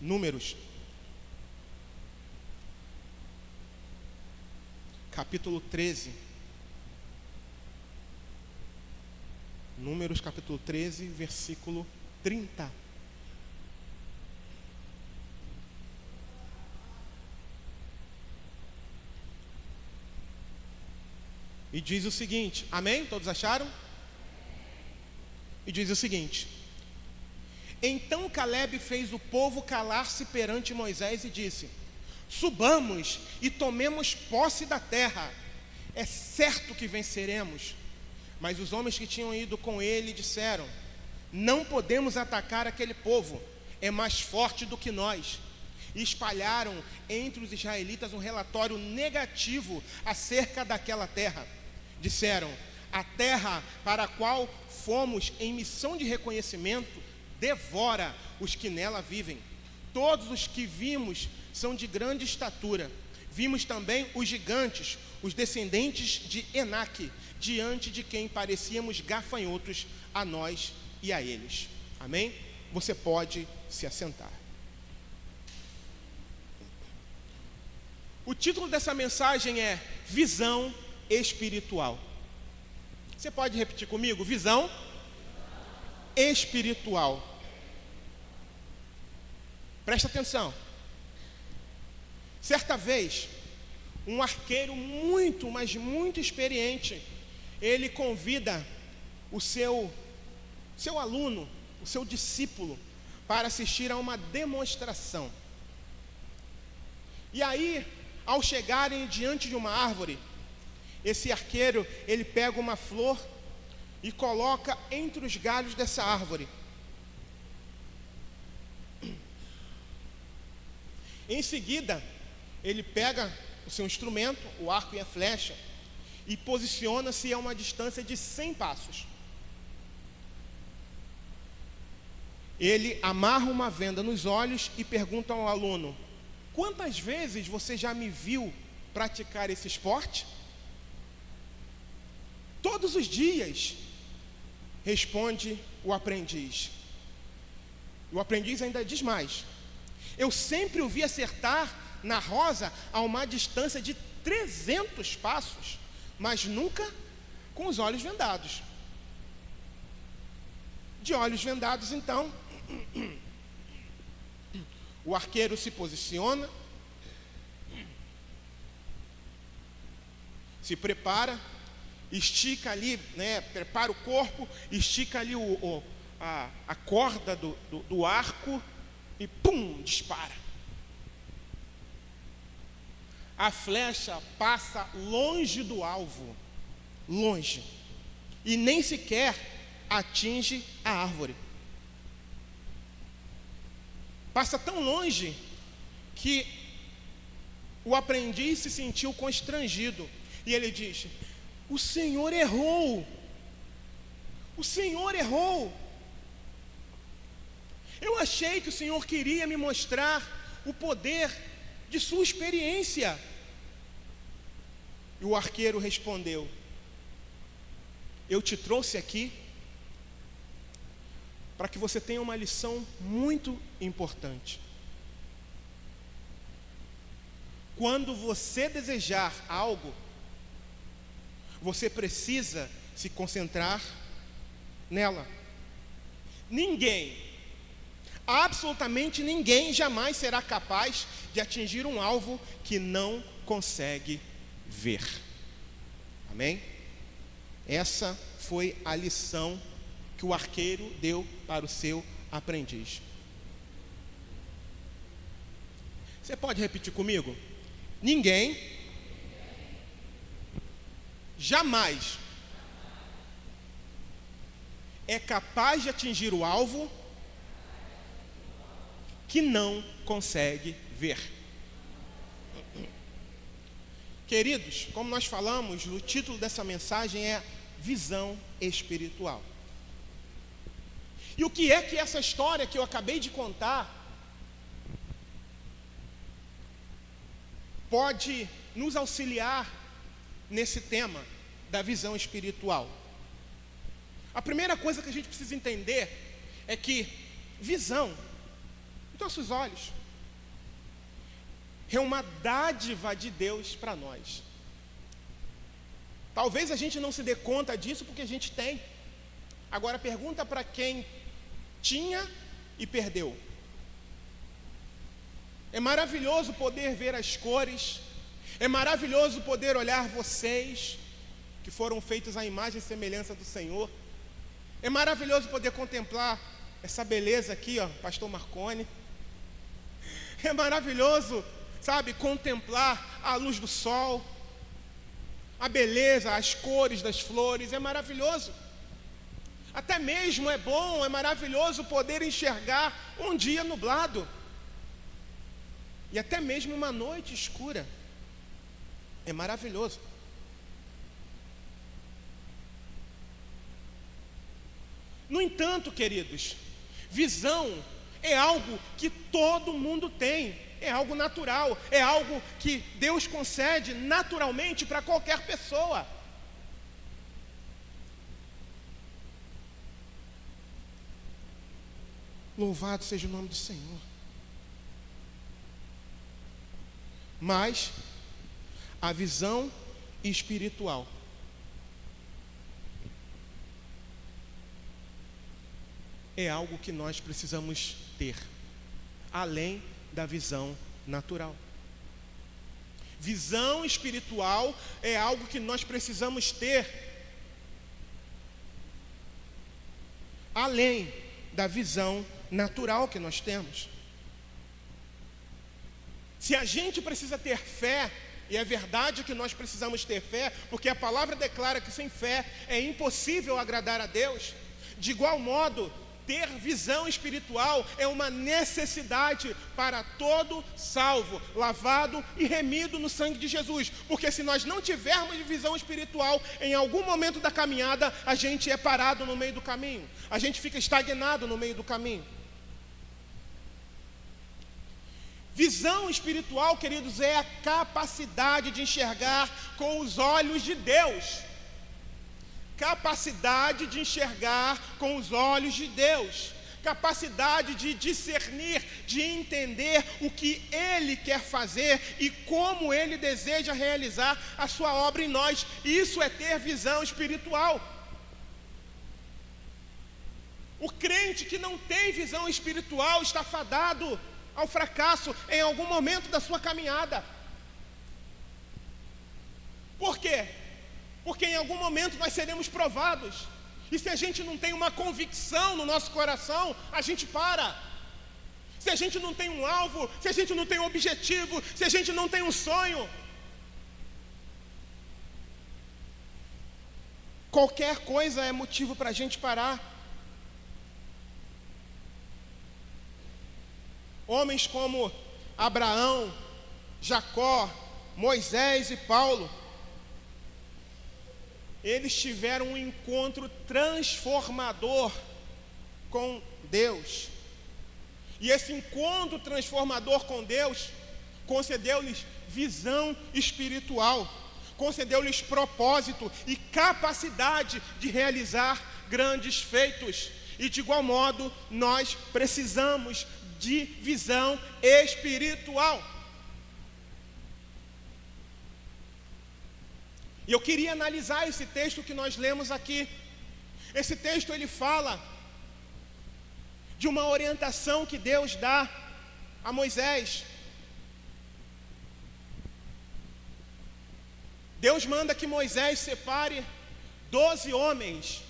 Números, capítulo 13. Números, capítulo 13, versículo 30. E diz o seguinte, amém? Todos acharam? E diz o seguinte: então Caleb fez o povo calar-se perante Moisés e disse: subamos e tomemos posse da terra, é certo que venceremos. Mas os homens que tinham ido com ele disseram: não podemos atacar aquele povo, é mais forte do que nós. E espalharam entre os israelitas um relatório negativo acerca daquela terra. Disseram: a terra para a qual fomos em missão de reconhecimento devora os que nela vivem. Todos os que vimos são de grande estatura. Vimos também os gigantes, os descendentes de Enaque, diante de quem parecíamos gafanhotos a nós e a eles. Amém? Você pode se assentar. O título dessa mensagem é Visão Espiritual. Você pode repetir comigo? Visão espiritual. Presta atenção. Certa vez, um arqueiro muito, mas muito experiente, ele convida o seu aluno, o seu discípulo, para assistir a uma demonstração. E aí, ao chegarem diante de uma árvore, esse arqueiro, ele pega uma flor e coloca entre os galhos dessa árvore. Em seguida, ele pega o seu instrumento, o arco e a flecha, e posiciona-se a uma distância de 100 passos. Ele amarra uma venda nos olhos e pergunta ao aluno: quantas vezes você já me viu praticar esse esporte? Todos os dias, responde o aprendiz. O aprendiz ainda diz mais: eu sempre o vi acertar na rosa a uma distância de 300 passos, mas nunca com os olhos vendados. De olhos vendados, então, o arqueiro se posiciona, se prepara, estica ali, prepara o corpo, estica ali a corda do arco e pum, dispara. A flecha passa longe do alvo, longe, e nem sequer atinge a árvore. Passa tão longe que o aprendiz se sentiu constrangido, e ele diz: o Senhor errou, o Senhor errou. Eu achei que o Senhor queria me mostrar o poder de sua experiência. E o arqueiro respondeu: eu te trouxe aqui para que você tenha uma lição muito importante. Quando você desejar algo, você precisa se concentrar nela. Ninguém, absolutamente ninguém, jamais será capaz de atingir um alvo que não consegue ver. Amém? Essa foi a lição que o arqueiro deu para o seu aprendiz. Você pode repetir comigo? Ninguém jamais é capaz de atingir o alvo que não consegue ver. Queridos, como nós falamos, o título dessa mensagem é Visão Espiritual. E o que é que essa história que eu acabei de contar pode nos auxiliar nesse tema da visão espiritual? A primeira coisa que a gente precisa entender é que visão Os nossos olhos. É uma dádiva de Deus para nós. Talvez a gente não se dê conta disso porque a gente tem. Agora pergunta para quem tinha e perdeu. É maravilhoso poder ver as cores. É maravilhoso poder olhar vocês, que foram feitos à imagem e semelhança do Senhor. É maravilhoso poder contemplar essa beleza aqui, ó, Pastor Marconi. É maravilhoso, sabe, contemplar a luz do sol, a beleza, as cores das flores. É maravilhoso. Até mesmo é bom, é maravilhoso poder enxergar um dia nublado. E até mesmo uma noite escura. É maravilhoso. No entanto, queridos, visão é algo que todo mundo tem. É algo natural. É algo que Deus concede naturalmente para qualquer pessoa. Louvado seja o nome do Senhor. Mas a visão espiritual é algo que nós precisamos ter, além da visão natural. Visão espiritual é algo que nós precisamos ter, além da visão natural que nós temos. Se a gente precisa ter fé, e é verdade que nós precisamos ter fé, porque a palavra declara que sem fé é impossível agradar a Deus, de igual modo, ter visão espiritual é uma necessidade para todo salvo, lavado e remido no sangue de Jesus. Porque se nós não tivermos visão espiritual, em algum momento da caminhada, a gente é parado no meio do caminho. A gente fica estagnado no meio do caminho. Visão espiritual, queridos, é a capacidade de enxergar com os olhos de Deus. Capacidade de enxergar com os olhos de Deus. Capacidade de discernir, de entender o que Ele quer fazer e como Ele deseja realizar a sua obra em nós. Isso é ter visão espiritual. O crente que não tem visão espiritual está fadado ao fracasso em algum momento da sua caminhada. Por quê? Porque em algum momento nós seremos provados. E se a gente não tem uma convicção no nosso coração, a gente para. Se a gente não tem um alvo, se a gente não tem um objetivo, se a gente não tem um sonho, qualquer coisa é motivo para a gente parar. Homens como Abraão, Jacó, Moisés e Paulo, eles tiveram um encontro transformador com Deus. E esse encontro transformador com Deus concedeu-lhes visão espiritual, concedeu-lhes propósito e capacidade de realizar grandes feitos. E de igual modo, nós precisamos de visão espiritual. E eu queria analisar esse texto que nós lemos aqui. Esse texto ele fala de uma orientação que Deus dá a Moisés. Deus manda que Moisés separe 12 homens,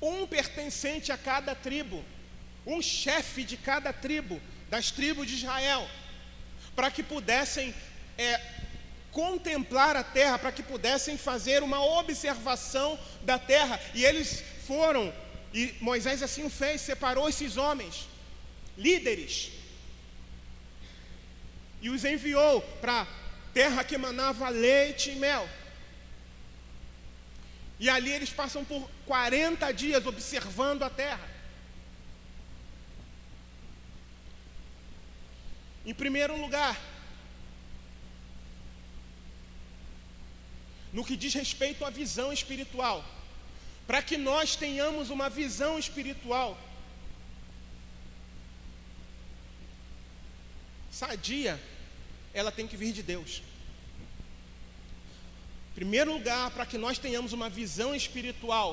um pertencente a cada tribo, um chefe de cada tribo, das tribos de Israel, para que pudessem contemplar a terra, para que pudessem fazer uma observação da terra. E eles foram, e Moisés assim o fez, separou esses homens, líderes, e os enviou para a terra que emanava leite e mel. E ali eles passam por 40 dias observando a terra. Em primeiro lugar, no que diz respeito à visão espiritual, para que nós tenhamos uma visão espiritual, sadia, ela tem que vir de Deus. Primeiro lugar, para que nós tenhamos uma visão espiritual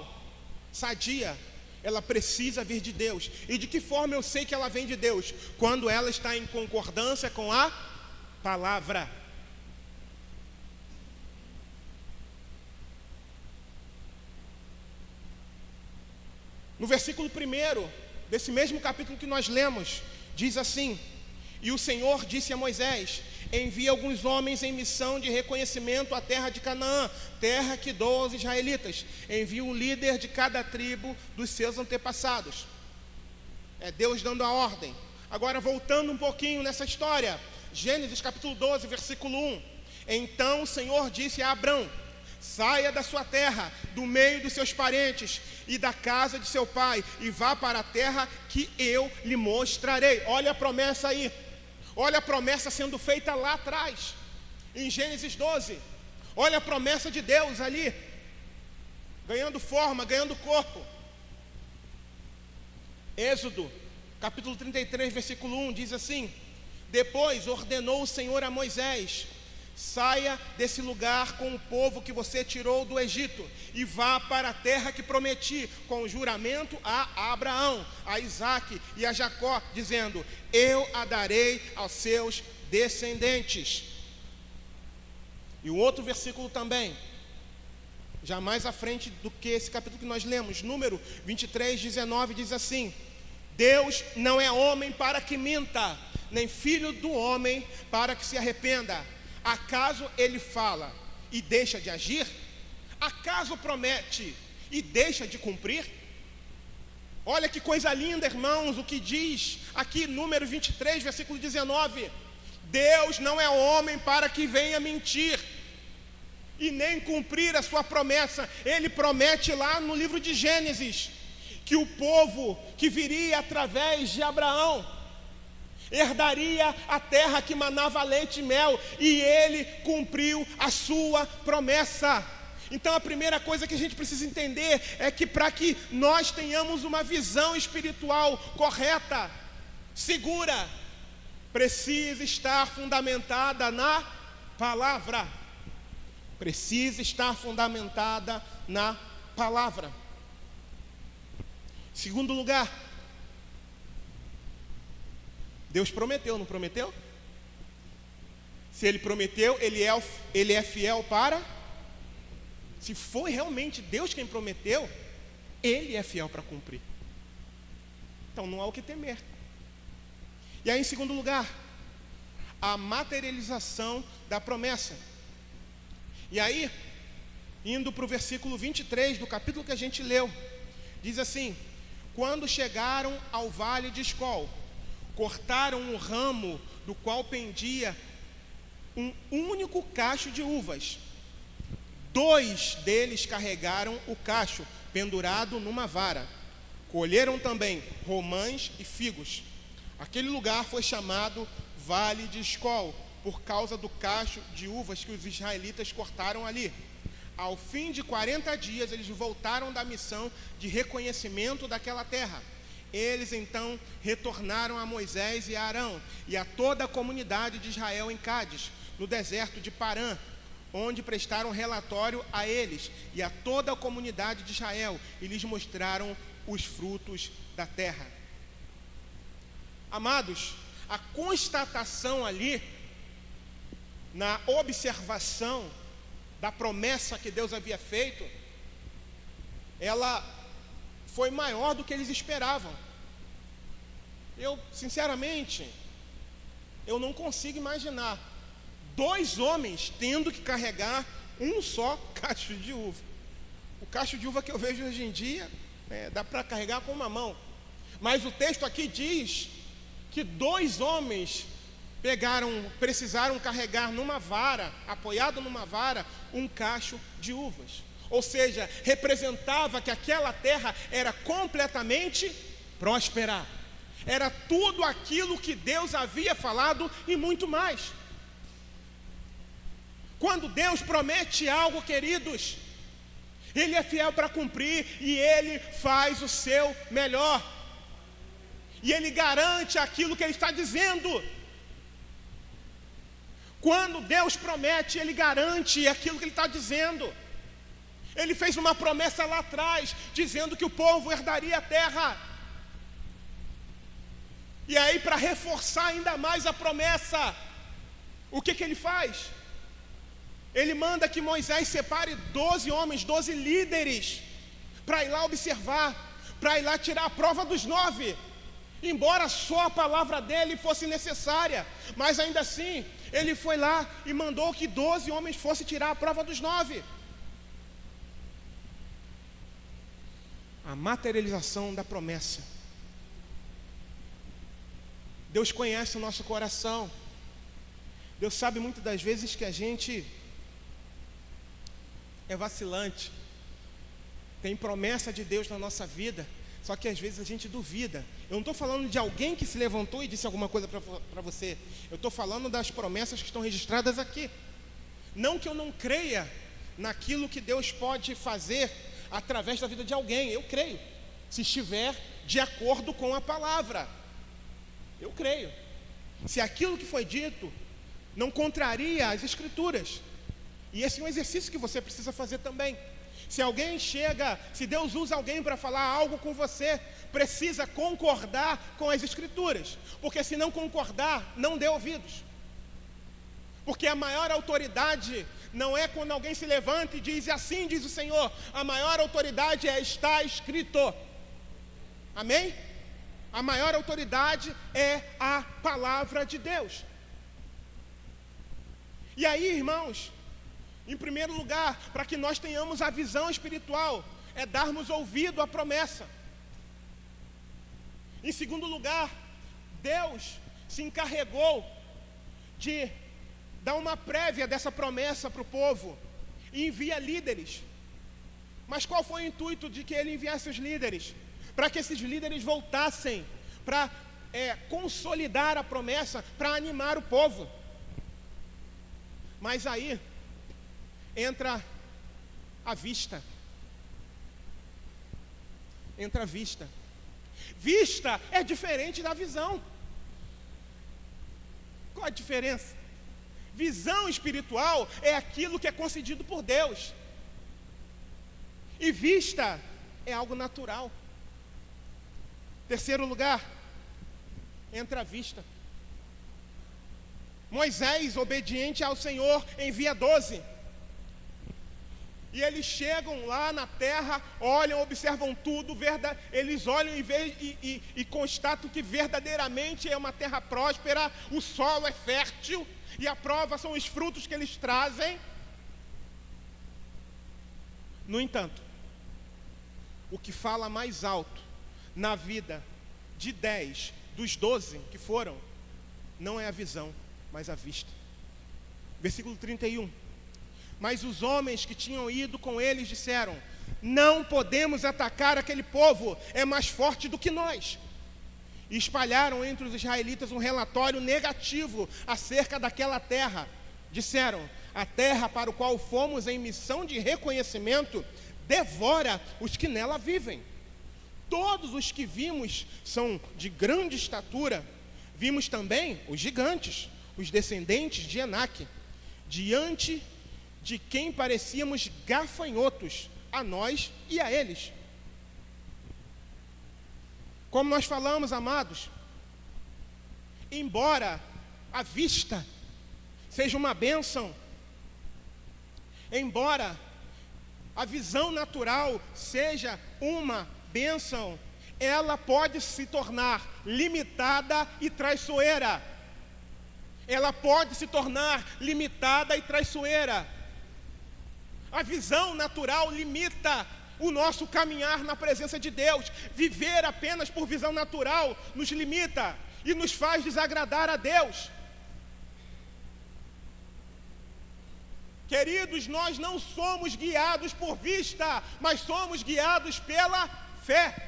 sadia, ela precisa vir de Deus. E de que forma eu sei que ela vem de Deus? Quando ela está em concordância com a palavra. No versículo 1 desse mesmo capítulo que nós lemos, diz assim: e o Senhor disse a Moisés: envia alguns homens em missão de reconhecimento à terra de Canaã, terra que dou aos israelitas. Envia um líder de cada tribo dos seus antepassados. É Deus dando a ordem. Agora, voltando um pouquinho nessa história, Gênesis capítulo 12, versículo 1. Então o Senhor disse a Abrão: saia da sua terra, do meio dos seus parentes e da casa de seu pai, e vá para a terra que eu lhe mostrarei. Olha a promessa aí. Olha a promessa sendo feita lá atrás, em Gênesis 12. Olha a promessa de Deus ali, ganhando forma, ganhando corpo. Êxodo, capítulo 33, versículo 1, diz assim: depois ordenou o Senhor a Moisés: saia desse lugar com o povo que você tirou do Egito e vá para a terra que prometi com juramento a Abraão, a Isaque e a Jacó, dizendo: eu a darei aos seus descendentes. E o outro versículo também, já mais à frente do que esse capítulo que nós lemos, Número 23, 19, diz assim: Deus não é homem para que minta, nem filho do homem para que se arrependa. Acaso ele fala e deixa de agir? Acaso promete e deixa de cumprir? Olha que coisa linda, irmãos, o que diz aqui, Número 23, versículo 19: Deus não é homem para que venha mentir e nem cumprir a sua promessa. Ele promete lá no livro de Gênesis que o povo que viria através de Abraão herdaria a terra que manava leite e mel, e ele cumpriu a sua promessa. Então a primeira coisa que a gente precisa entender é que para que nós tenhamos uma visão espiritual correta, segura, precisa estar fundamentada na palavra. Precisa estar fundamentada na palavra. Segundo lugar, Deus prometeu, não prometeu? Se Ele prometeu, Ele é fiel para... Se foi realmente Deus quem prometeu, Ele é fiel para cumprir. Então não há o que temer. E aí, em segundo lugar, a materialização da promessa. E aí, indo para o versículo 23 do capítulo que a gente leu, diz assim: quando chegaram ao vale de Escol, cortaram um ramo do qual pendia um único cacho de uvas. 2 deles carregaram o cacho pendurado numa vara. Colheram também romãs e figos. Aquele lugar foi chamado Vale de Escol, por causa do cacho de uvas que os israelitas cortaram ali. Ao fim de 40 dias, eles voltaram da missão de reconhecimento daquela terra. Eles então retornaram a Moisés e a Arão e a toda a comunidade de Israel em Cádiz, no deserto de Parã, onde prestaram relatório a eles e a toda a comunidade de Israel, e lhes mostraram os frutos da terra. Amados, a constatação ali, na observação da promessa que Deus havia feito, ela foi maior do que eles esperavam. Sinceramente, eu não consigo imaginar 2 homens tendo que carregar um só cacho de uva. O cacho de uva que eu vejo hoje em dia, dá para carregar com uma mão. Mas o texto aqui diz que 2 homens precisaram carregar numa vara, apoiado numa vara, um cacho de uvas. Ou seja, representava que aquela terra era completamente próspera. Era tudo aquilo que Deus havia falado e muito mais. Quando Deus promete algo, queridos, Ele é fiel para cumprir e Ele faz o seu melhor. E Ele garante aquilo que Ele está dizendo. Quando Deus promete, Ele garante aquilo que Ele está dizendo. Ele fez uma promessa lá atrás, dizendo que o povo herdaria a terra. E aí, para reforçar ainda mais a promessa, o que Ele faz? Ele manda que Moisés separe 12 homens, 12 líderes, para ir lá observar, para ir lá tirar a prova dos 9. Embora só a palavra dele fosse necessária, mas ainda assim, ele foi lá e mandou que 12 homens fossem tirar a prova dos 9. A materialização da promessa. Deus conhece o nosso coração. Deus sabe muitas das vezes que a gente é vacilante. Tem promessa de Deus na nossa vida, só que às vezes a gente duvida. Eu não estou falando de alguém que se levantou e disse alguma coisa para você. Eu estou falando das promessas que estão registradas aqui. Não que eu não creia naquilo que Deus pode fazer através da vida de alguém. Eu creio, se estiver de acordo com a palavra. Eu creio. Se aquilo que foi dito não contraria as Escrituras. E esse é um exercício que você precisa fazer também. Se alguém chega, se Deus usa alguém para falar algo com você, precisa concordar com as Escrituras. Porque se não concordar, não dê ouvidos. Porque a maior autoridade não é quando alguém se levanta e diz, assim diz o Senhor. A maior autoridade é está escrito. Amém? A maior autoridade é a palavra de Deus. E aí, irmãos, em primeiro lugar, para que nós tenhamos a visão espiritual, é darmos ouvido à promessa. Em segundo lugar, Deus se encarregou de dar uma prévia dessa promessa para o povo e envia líderes. Mas qual foi o intuito de que ele enviasse os líderes? Para que esses líderes voltassem, para consolidar a promessa, para animar o povo. Mas aí entra a vista. Entra a vista. Vista é diferente da visão. Qual a diferença? Visão espiritual é aquilo que é concedido por Deus. E vista é algo natural. Terceiro lugar, entra a vista. Moisés, obediente ao Senhor, envia 12. E eles chegam lá na terra, olham, observam tudo, eles olham e constatam que verdadeiramente é uma terra próspera, o solo é fértil, e a prova são os frutos que eles trazem. No entanto, o que fala mais alto na vida de 10 dos 12 que foram, não é a visão, mas a vista. Versículo 31. Mas os homens que tinham ido com eles disseram: não podemos atacar aquele povo, é mais forte do que nós. E espalharam entre os israelitas um relatório negativo acerca daquela terra. Disseram: a terra para a qual fomos em missão de reconhecimento devora os que nela vivem. Todos os que vimos são de grande estatura. Vimos também os gigantes, os descendentes de Enaque, diante de quem parecíamos gafanhotos, a nós e a eles. Como nós falamos, amados, embora a vista seja uma bênção, embora a visão natural seja uma bênção, ela pode se tornar limitada e traiçoeira. Ela pode se tornar limitada e traiçoeira. A visão natural limita o nosso caminhar na presença de Deus. Viver apenas por visão natural nos limita e nos faz desagradar a Deus. Queridos, nós não somos guiados por vista, mas somos guiados pela fé.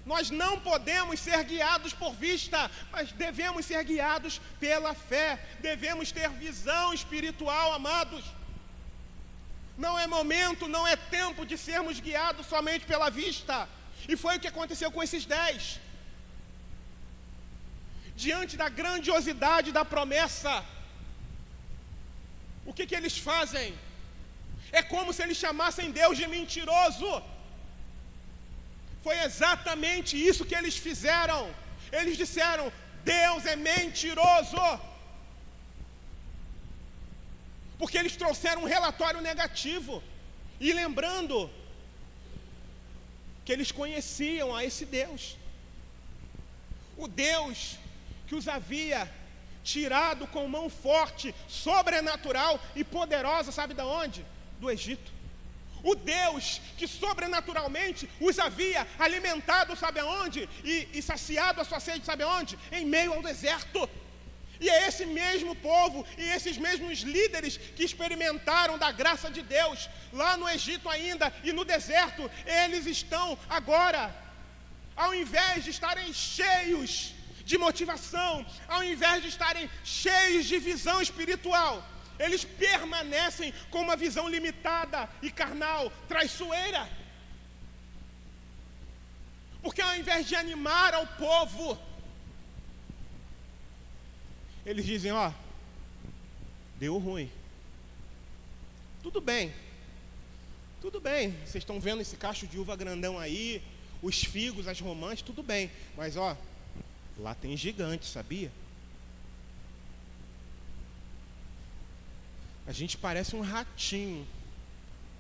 Nós não podemos ser guiados por vista, mas devemos ser guiados pela fé. Devemos ter visão espiritual, amados. Não é momento, não é tempo de sermos guiados somente pela vista. E foi o que aconteceu com esses 10. diante da grandiosidade da promessa, o que eles fazem? É como se eles chamassem Deus de mentiroso. Foi exatamente isso que eles fizeram. Eles disseram: Deus é mentiroso. Porque eles trouxeram um relatório negativo. E lembrando que eles conheciam a esse Deus. O Deus que os havia tirado com mão forte, sobrenatural e poderosa, sabe de onde? Do Egito. O Deus que sobrenaturalmente os havia alimentado, sabe aonde? E saciado a sua sede, sabe aonde? Em meio ao deserto. E é esse mesmo povo e esses mesmos líderes que experimentaram da graça de Deus lá no Egito ainda e no deserto, eles estão agora, ao invés de estarem cheios de motivação, ao invés de estarem cheios de visão espiritual, eles permanecem com uma visão limitada e carnal, traiçoeira. Porque ao invés de animar ao povo, eles dizem: ó, deu ruim. Tudo bem, vocês estão vendo esse cacho de uva grandão aí, os figos, as romãs, tudo bem. Mas ó, lá tem gigante, sabia? A gente parece um ratinho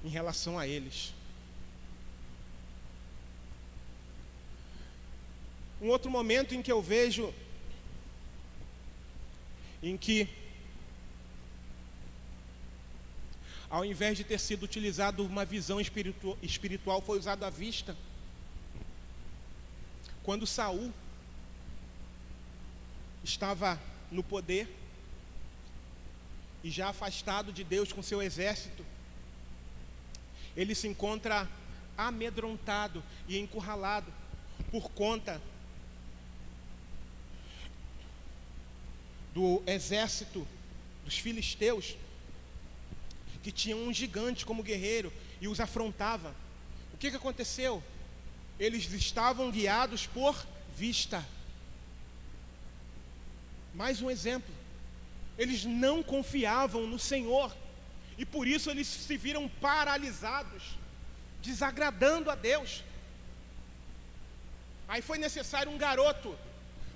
em relação a eles. Um outro momento em que eu vejo, em que, ao invés de ter sido utilizado uma visão espiritual, foi usado a vista. Quando Saul estava no poder e já afastado de Deus com seu exército, ele se encontra amedrontado e encurralado por conta do exército dos filisteus, que tinha um gigante como guerreiro e os afrontava. O que aconteceu? Eles estavam guiados por vista. Mais um exemplo. Eles não confiavam no Senhor e por isso eles se viram paralisados, desagradando a Deus. Aí foi necessário um garoto,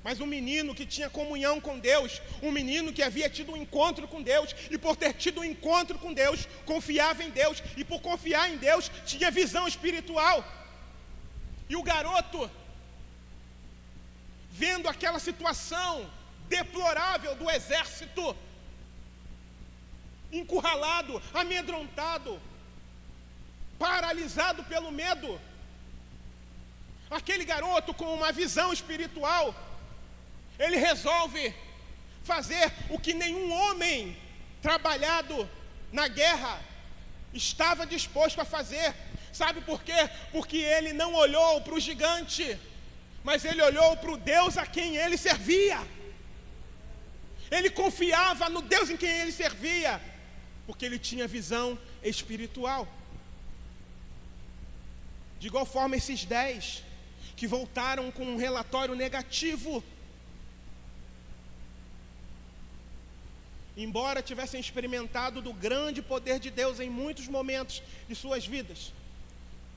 mas um menino que tinha comunhão com Deus, um menino que havia tido um encontro com Deus, e por ter tido um encontro com Deus, confiava em Deus, e por confiar em Deus, tinha visão espiritual. E o garoto, vendo aquela situação deplorável do exército, encurralado, amedrontado, paralisado pelo medo, aquele garoto com uma visão espiritual, ele resolve fazer o que nenhum homem trabalhado na guerra estava disposto a fazer. Sabe por quê? Porque ele não olhou para o gigante, mas ele olhou para o Deus a quem ele servia. Ele confiava no Deus em quem ele servia, porque ele tinha visão espiritual. De igual forma, esses 10 que voltaram com um relatório negativo, embora tivessem experimentado do grande poder de Deus em muitos momentos de suas vidas,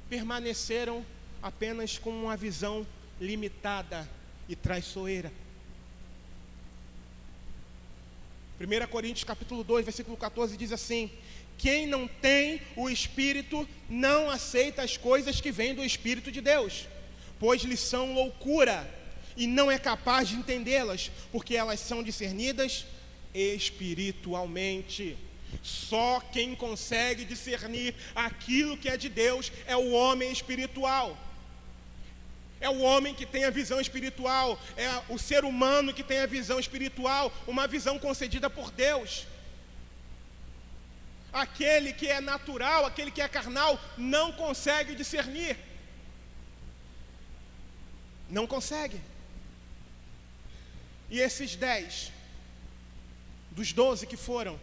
permaneceram apenas com uma visão limitada e traiçoeira. 1 Coríntios capítulo 2, versículo 14 diz assim: quem não tem o Espírito não aceita as coisas que vêm do Espírito de Deus, pois lhes são loucura, e não é capaz de entendê-las, porque elas são discernidas espiritualmente. Só quem consegue discernir aquilo que é de Deus é o homem espiritual. É o homem que tem a visão espiritual, é o ser humano que tem a visão espiritual, uma visão concedida por Deus. Aquele que é natural, aquele que é carnal, não consegue discernir. Não consegue. E esses 10, dos 12 que foram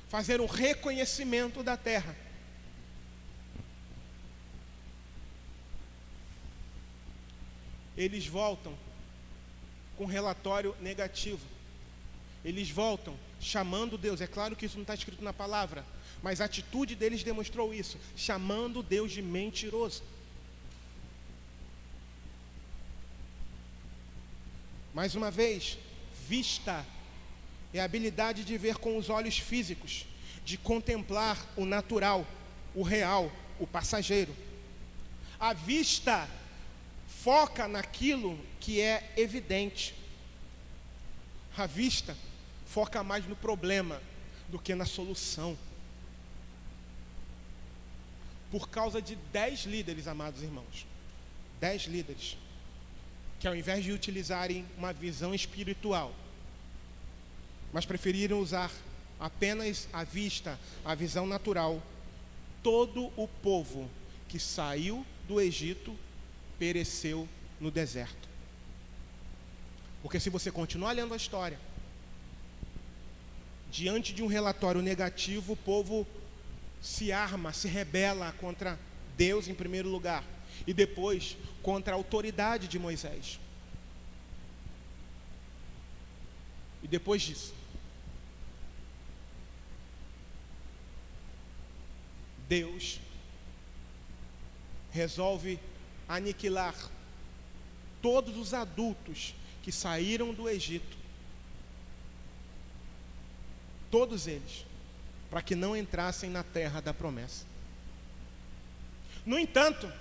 fazer o reconhecimento da terra, eles voltam com relatório negativo. Eles voltam chamando Deus. É claro que isso não está escrito na palavra, mas a atitude deles demonstrou isso, chamando Deus de mentiroso. Mais uma vez, vista é a habilidade de ver com os olhos físicos, de contemplar o natural, o real, o passageiro. A vista foca naquilo que é evidente. A vista foca mais no problema do que na solução. Por causa de 10 líderes, amados irmãos, 10 líderes, que ao invés de utilizarem uma visão espiritual, mas preferiram usar apenas a vista, a visão natural, todo o povo que saiu do Egito pereceu no deserto. Porque se você continuar lendo a história, diante de um relatório negativo, o povo se arma, se rebela contra Deus em primeiro lugar, e depois contra a autoridade de Moisés. E depois disso, Deus resolve aniquilar todos os adultos que saíram do Egito, todos eles, para que não entrassem na terra da promessa. No entanto,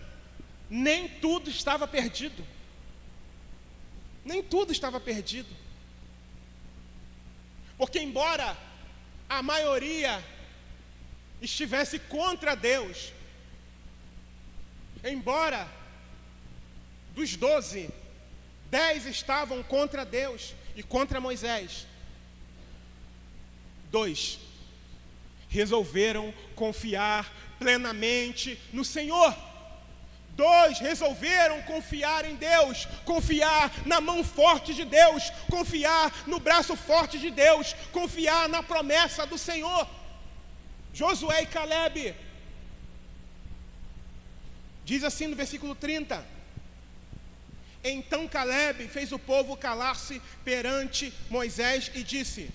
nem tudo estava perdido. Nem tudo estava perdido. Porque embora a maioria estivesse contra Deus, embora dos 12, 10 estavam contra Deus e contra Moisés, 2 resolveram confiar plenamente no Senhor. 2 resolveram confiar em Deus, confiar na mão forte de Deus, confiar no braço forte de Deus, confiar na promessa do Senhor. Josué e Calebe. Diz assim no versículo 30: Então Calebe fez o povo calar-se perante Moisés e disse: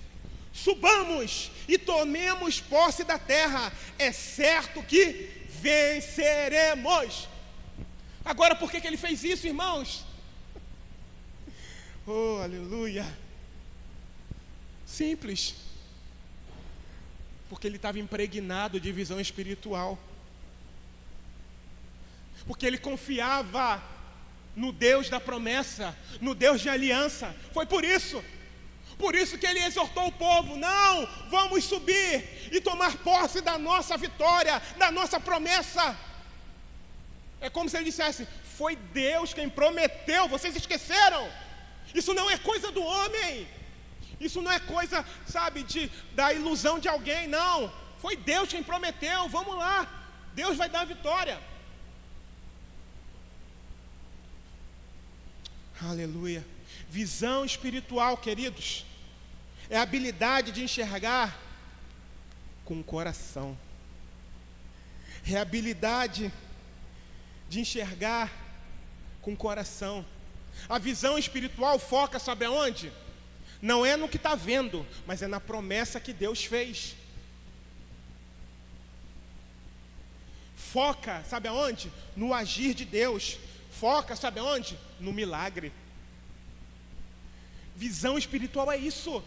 Subamos e tomemos posse da terra, é certo que venceremos. Agora, por que ele fez isso, irmãos? Oh, aleluia! Simples. Porque ele estava impregnado de visão espiritual. Porque ele confiava no Deus da promessa, no Deus de aliança. Foi por isso que ele exortou o povo: não, vamos subir e tomar posse da nossa vitória, da nossa promessa. É como se ele dissesse: foi Deus quem prometeu, vocês esqueceram? Isso não é coisa do homem, isso não é coisa, sabe, da ilusão de alguém, não. Foi Deus quem prometeu, vamos lá, Deus vai dar a vitória. Aleluia. Visão espiritual, queridos, é a habilidade de enxergar com o coração. É a habilidade de enxergar com o coração. A visão espiritual foca, sabe aonde? Não é no que está vendo, mas é na promessa que Deus fez. Foca, sabe aonde? No agir de Deus. Foca, sabe aonde? No milagre. Visão espiritual é isso.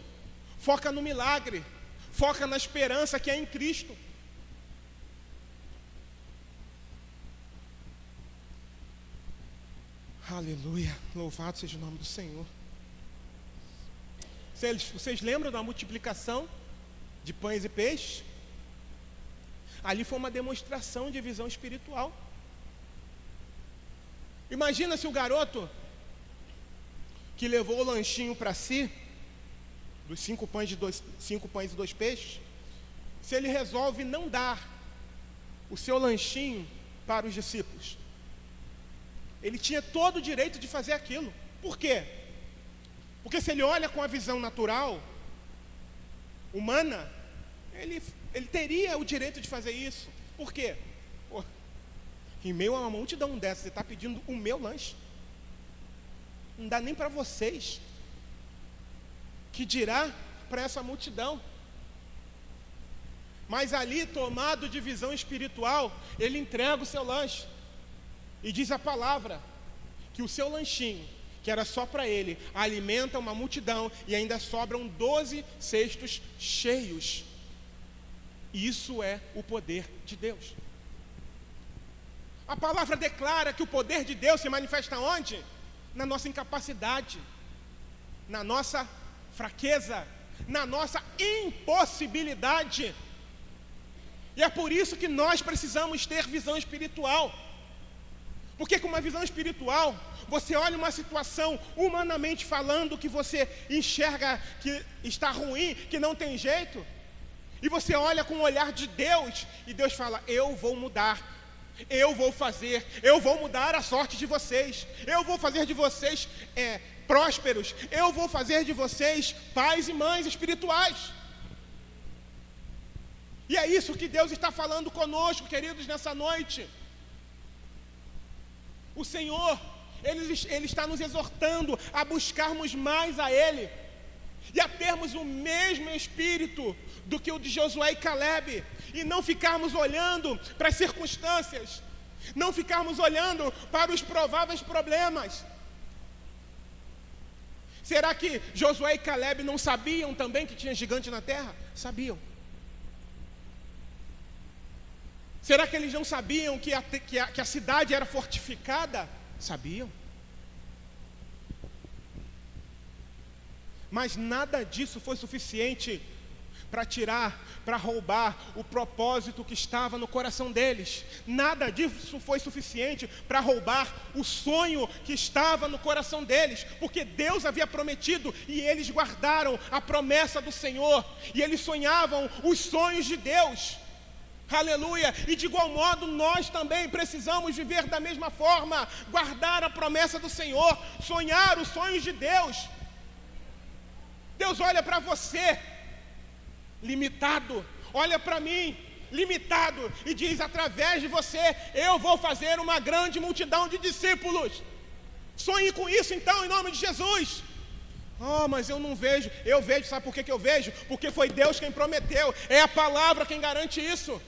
Foca no milagre. Foca na esperança que é em Cristo. Aleluia. Louvado seja o nome do Senhor. Vocês lembram da multiplicação de pães e peixes? Ali foi uma demonstração de visão espiritual. Imagina se o garoto que levou o lanchinho para si, dos 5 pães e 2 peixes, se ele resolve não dar o seu lanchinho para os discípulos. Ele tinha todo o direito de fazer aquilo. Por quê? Porque se ele olha com a visão natural, humana, ele teria o direito de fazer isso. Por quê? Pô, em meio a uma multidão dessa, você está pedindo o meu lanche. Não dá nem para vocês. que dirá para essa multidão? Mas ali, tomado de visão espiritual, ele entrega o seu lanche. E diz a palavra que o seu lanchinho, que era só para ele, alimenta uma multidão e ainda sobram 12 cestos cheios. Isso é o poder de Deus. A palavra declara que o poder de Deus se manifesta onde? Na nossa incapacidade, na nossa fraqueza, na nossa impossibilidade. E é por isso que nós precisamos ter visão espiritual. Porque com uma visão espiritual, você olha uma situação, humanamente falando, que você enxerga que está ruim, que não tem jeito, e você olha com o olhar de Deus, e Deus fala: eu vou mudar, eu vou fazer, eu vou mudar a sorte de vocês, eu vou fazer de vocês prósperos, eu vou fazer de vocês pais e mães espirituais. E é isso que Deus está falando conosco, queridos, nessa noite. O Senhor, Ele está nos exortando a buscarmos mais a Ele e a termos o mesmo espírito do que o de Josué e Calebe, e não ficarmos olhando para as circunstâncias, não ficarmos olhando para os prováveis problemas. Será que Josué e Calebe não sabiam também que tinha gigante na terra? Sabiam. Será que eles não sabiam que a cidade era fortificada? Sabiam. Mas nada disso foi suficiente para roubar o propósito que estava no coração deles. Nada disso foi suficiente para roubar o sonho que estava no coração deles, porque Deus havia prometido e eles guardaram a promessa do Senhor, e eles sonhavam os sonhos de Deus. Aleluia! E de igual modo nós também precisamos viver da mesma forma, guardar a promessa do Senhor, sonhar os sonhos de Deus. Deus olha para você limitado, olha para mim limitado e diz: através de você eu vou fazer uma grande multidão de discípulos. Sonhe com isso então, em nome de Jesus. Oh, mas eu não vejo. Eu vejo, sabe por que eu vejo? Porque foi Deus quem prometeu, é a palavra quem garante isso.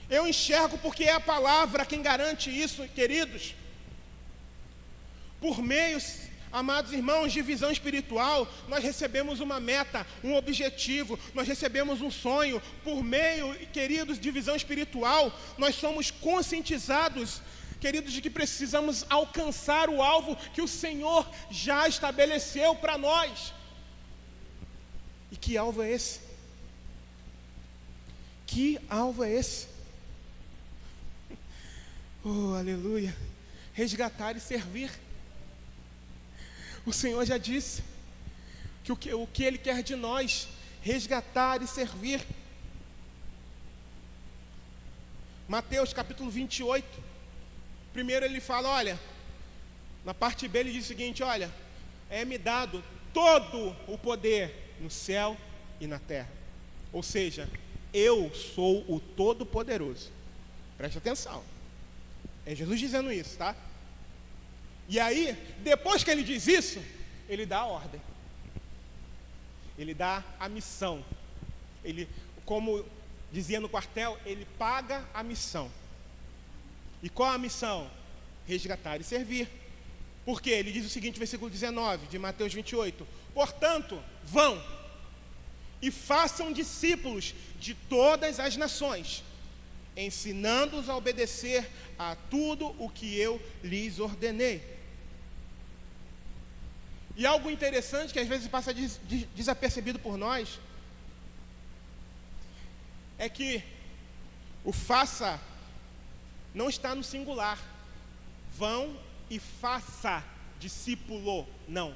Eu enxergo porque é a palavra quem garante isso, queridos. Por meio, amados irmãos, de visão espiritual, nós recebemos uma meta, um objetivo, nós recebemos um sonho. Por meio, queridos, de visão espiritual, nós somos conscientizados, queridos, de que precisamos alcançar o alvo que o Senhor já estabeleceu para nós. E que alvo é esse? Que alvo é esse? Oh, aleluia! Resgatar e servir. O Senhor já disse que o que Ele quer de nós, resgatar e servir. Mateus capítulo 28. Primeiro ele fala, olha, na parte B ele diz o seguinte: olha, é-me dado todo o poder no céu e na terra. Ou seja, eu sou o Todo-Poderoso. Preste atenção. É Jesus dizendo isso, tá? E aí, depois que ele diz isso, ele dá a ordem. Ele dá a missão. Ele, como dizia no quartel, ele paga a missão. E qual a missão? Resgatar e servir. Por quê? Ele diz o seguinte, versículo 19 de Mateus 28. Portanto, vão e façam discípulos de todas as nações, ensinando-os a obedecer a tudo o que eu lhes ordenei. E algo interessante que às vezes passa desapercebido por nós é que o faça não está no singular. Vão e faça discípulo. Não.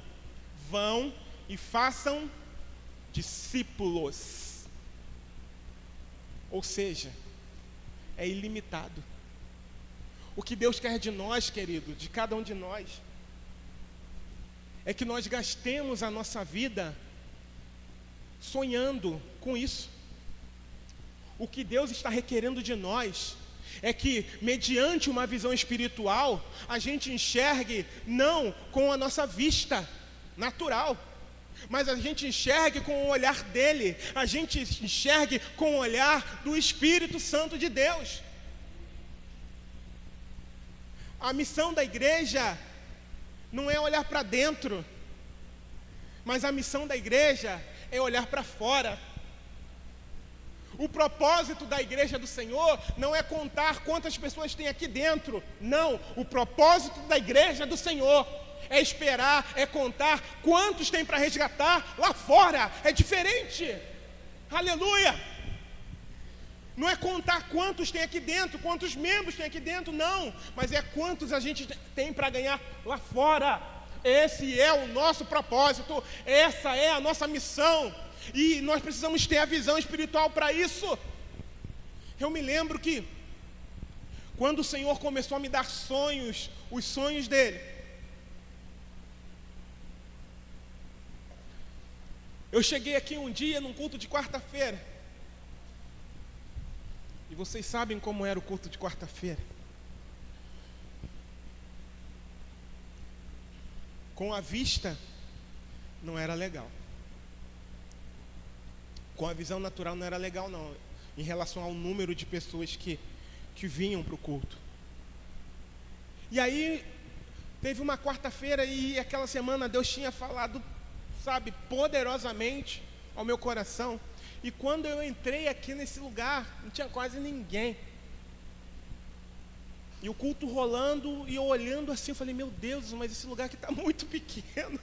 Vão e façam discípulos. Ou seja, é ilimitado. O que Deus quer de nós, querido, de cada um de nós, é que nós gastemos a nossa vida sonhando com isso. O que Deus está requerendo de nós é que, mediante uma visão espiritual, a gente enxergue não com a nossa vista natural, mas a gente enxergue com o olhar dele, a gente enxergue com o olhar do Espírito Santo de Deus. A missão da igreja não é olhar para dentro, mas a missão da igreja é olhar para fora. O propósito da igreja do Senhor não é contar quantas pessoas tem aqui dentro, não. O propósito da igreja do Senhor é esperar, é contar quantos tem para resgatar lá fora. É diferente. Aleluia. Não é contar quantos tem aqui dentro, quantos membros tem aqui dentro, não. Mas é quantos a gente tem para ganhar lá fora. Esse é o nosso propósito, essa é a nossa missão. E nós precisamos ter a visão espiritual para isso. Eu me lembro que quando o Senhor começou a me dar sonhos, os sonhos dele, eu cheguei aqui um dia num culto de quarta-feira. E vocês sabem como era o culto de quarta-feira. Com a vista, não era legal. Com a visão natural não era legal, não. Em relação ao número de pessoas que vinham para o culto. E aí, teve uma quarta-feira e aquela semana Deus tinha falado, sabe, poderosamente ao meu coração. E quando eu entrei aqui nesse lugar, não tinha quase ninguém. E o culto rolando, e eu olhando assim, eu falei, meu Deus, mas esse lugar aqui está muito pequeno.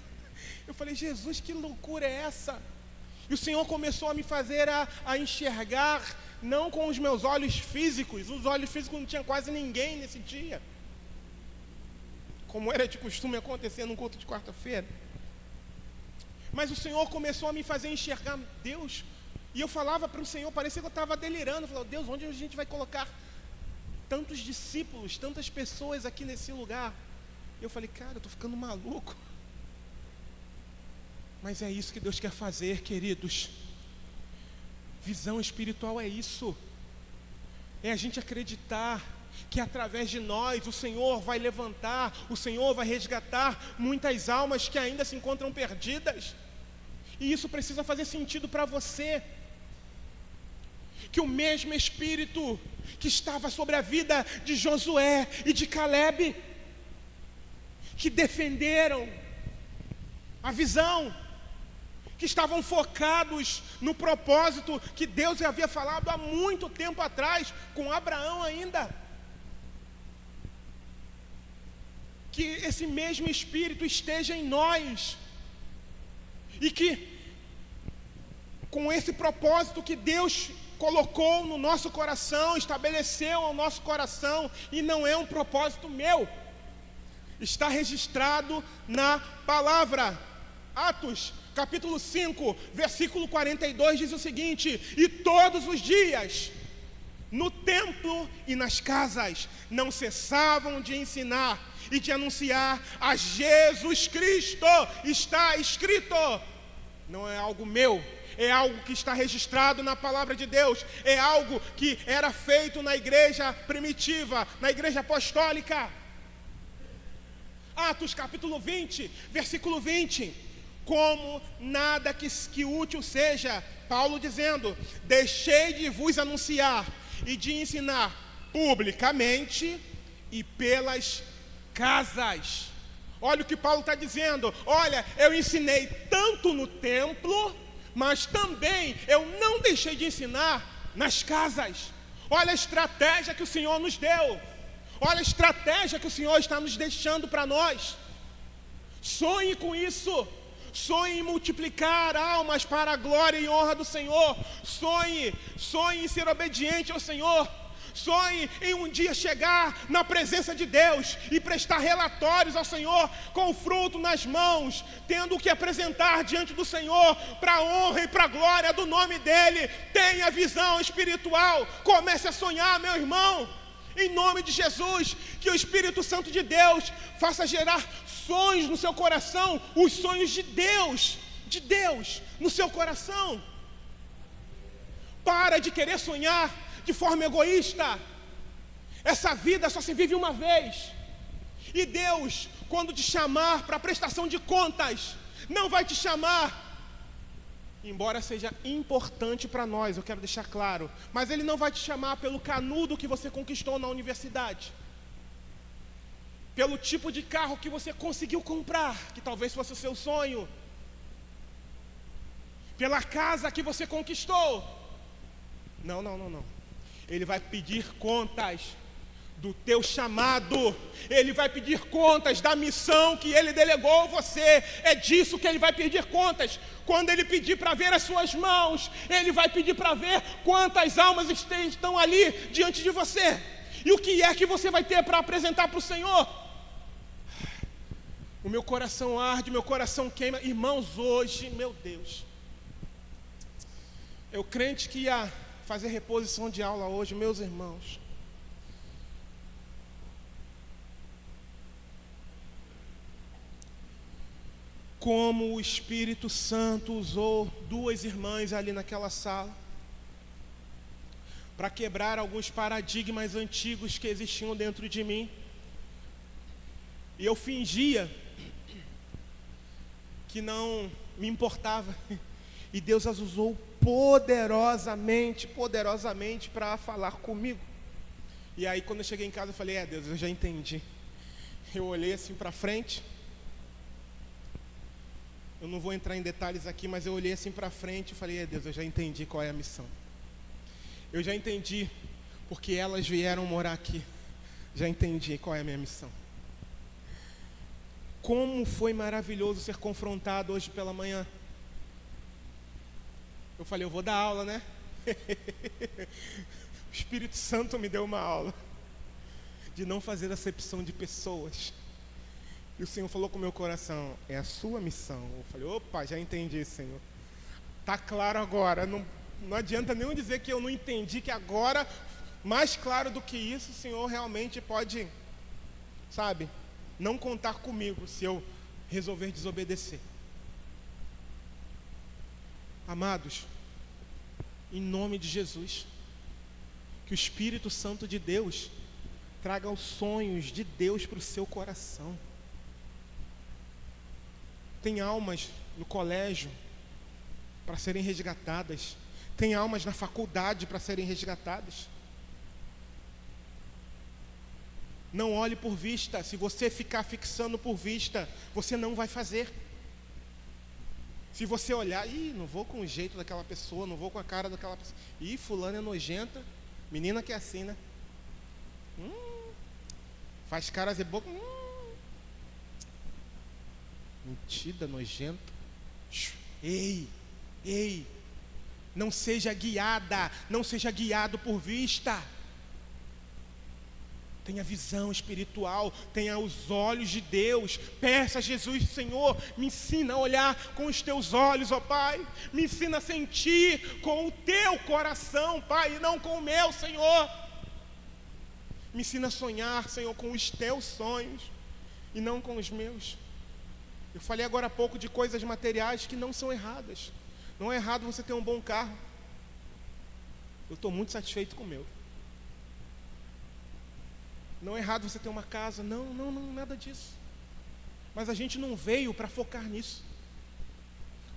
Eu falei, Jesus, que loucura é essa? E o Senhor começou a me fazer a enxergar, não com os meus olhos físicos. Os olhos físicos não tinha quase ninguém nesse dia, como era de costume acontecer num culto de quarta-feira. Mas o Senhor começou a me fazer enxergar Deus. E eu falava para o Senhor, parecia que eu estava delirando. Eu falava, Deus, onde a gente vai colocar tantos discípulos, tantas pessoas aqui nesse lugar? E eu falei, cara, eu estou ficando maluco. Mas é isso que Deus quer fazer, queridos. Visão espiritual é isso. É a gente acreditar que através de nós o Senhor vai levantar, o Senhor vai resgatar muitas almas que ainda se encontram perdidas. E isso precisa fazer sentido para você. Que o mesmo Espírito que estava sobre a vida de Josué e de Calebe, que defenderam a visão, que estavam focados no propósito que Deus havia falado há muito tempo atrás, com Abraão ainda, que esse mesmo Espírito esteja em nós, e que com esse propósito que Deus colocou no nosso coração, estabeleceu ao nosso coração, e não é um propósito meu, está registrado na palavra. Atos capítulo 5, versículo 42 diz o seguinte: e todos os dias, no templo e nas casas, não cessavam de ensinar e de anunciar a Jesus Cristo. Está escrito, não é algo meu, é algo que está registrado na palavra de Deus, é algo que era feito na igreja primitiva, na igreja apostólica. Atos capítulo 20, versículo 20: como nada que útil seja, Paulo dizendo, deixei de vos anunciar e de ensinar publicamente e pelas casas. Olha o que Paulo está dizendo, olha, eu ensinei tanto no templo, mas também eu não deixei de ensinar nas casas. Olha a estratégia que o Senhor nos deu, olha a estratégia que o Senhor está nos deixando para nós. Sonhe com isso. Sonhe em multiplicar almas para a glória e honra do Senhor. Sonhe em ser obediente ao Senhor. Sonhe em um dia chegar na presença de Deus e prestar relatórios ao Senhor com o fruto nas mãos, tendo o que apresentar diante do Senhor para a honra e para a glória do nome dEle. Tenha visão espiritual, comece a sonhar, meu irmão, em nome de Jesus, que o Espírito Santo de Deus faça gerar sonhos no seu coração, os sonhos de Deus no seu coração. Para de querer sonhar de forma egoísta. Essa vida só se vive uma vez. E Deus, quando te chamar para prestação de contas, não vai te chamar. Embora seja importante para nós, eu quero deixar claro, mas Ele não vai te chamar pelo canudo que você conquistou na universidade, pelo tipo de carro que você conseguiu comprar, que talvez fosse o seu sonho, pela casa que você conquistou. Não. Ele vai pedir contas do teu chamado. Ele vai pedir contas da missão que Ele delegou a você. É disso que Ele vai pedir contas. Quando Ele pedir para ver as suas mãos, Ele vai pedir para ver quantas almas estão ali diante de você. E o que é que você vai ter para apresentar para o Senhor? O meu coração arde, meu coração queima. Irmãos, hoje, meu Deus, eu crente que ia fazer reposição de aula hoje, meus irmãos. Como o Espírito Santo usou duas irmãs ali naquela sala para quebrar alguns paradigmas antigos que existiam dentro de mim. E eu fingia que não me importava. E Deus as usou poderosamente para falar comigo. E aí quando eu cheguei em casa eu falei, Deus, eu já entendi. Eu olhei assim para frente. Eu não vou entrar em detalhes aqui, mas eu olhei assim para frente e falei, Deus, eu já entendi qual é a missão. Eu já entendi porque elas vieram morar aqui. Já entendi qual é a minha missão. Como foi maravilhoso ser confrontado hoje pela manhã. Eu falei, eu vou dar aula, né? O Espírito Santo me deu uma aula de não fazer acepção de pessoas. E o Senhor falou com o meu coração, é a sua missão. Eu falei, opa, já entendi, Senhor. Está claro agora. Não adianta nem dizer que eu não entendi, que agora, mais claro do que isso, o Senhor realmente pode, sabe, não contar comigo se eu resolver desobedecer. Amados, em nome de Jesus, que o Espírito Santo de Deus traga os sonhos de Deus para o seu coração. Tem almas no colégio para serem resgatadas. Tem almas na faculdade para serem resgatadas. Não olhe por vista. Se você ficar fixando por vista, você não vai fazer. Se você olhar, não vou com o jeito daquela pessoa, não vou com a cara daquela pessoa. Fulana é nojenta. Menina que é assim, né? Faz caras e boca. Mentida, nojenta. Ei, não seja guiada, não seja guiado por vista. Tenha visão espiritual, tenha os olhos de Deus. Peça a Jesus, Senhor, me ensina a olhar com os teus olhos, ó Pai. Me ensina a sentir com o teu coração, Pai, e não com o meu, Senhor. Me ensina a sonhar, Senhor, com os teus sonhos e não com os meus. Eu falei agora há pouco de coisas materiais que não são erradas. Não é errado você ter um bom carro. Eu estou muito satisfeito com o meu. Não é errado você ter uma casa. Não, nada disso. Mas a gente não veio para focar nisso.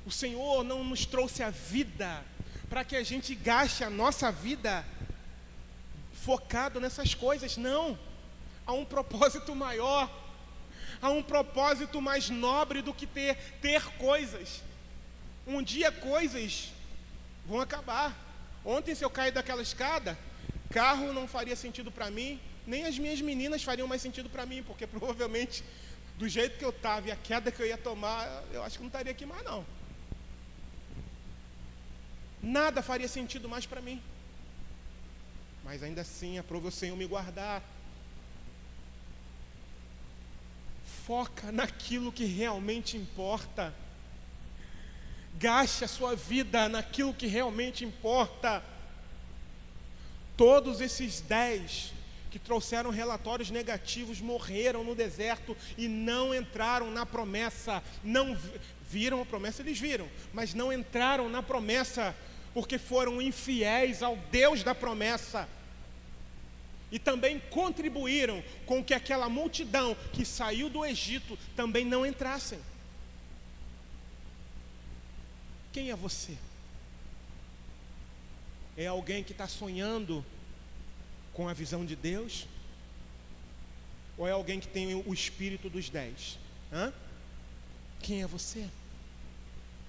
O Senhor não nos trouxe a vida para que a gente gaste a nossa vida focado nessas coisas. Não. Há um propósito maior. Há um propósito mais nobre do que ter coisas. Um dia coisas vão acabar. Ontem, se eu cair daquela escada, carro não faria sentido para mim, nem as minhas meninas fariam mais sentido para mim, porque provavelmente, do jeito que eu estava e a queda que eu ia tomar, eu acho que não estaria aqui mais não. Nada faria sentido mais para mim. Mas ainda assim, aprove o Senhor me guardar. Foca naquilo que realmente importa. Gaste a sua vida naquilo que realmente importa. Todos esses 10 que trouxeram relatórios negativos morreram no deserto e não entraram na promessa. Não viram a promessa, eles viram, mas não entraram na promessa porque foram infiéis ao Deus da promessa. E também contribuíram com que aquela multidão que saiu do Egito também não entrassem. Quem é você? É alguém que está sonhando com a visão de Deus? Ou é alguém que tem o espírito dos 10? Quem é você?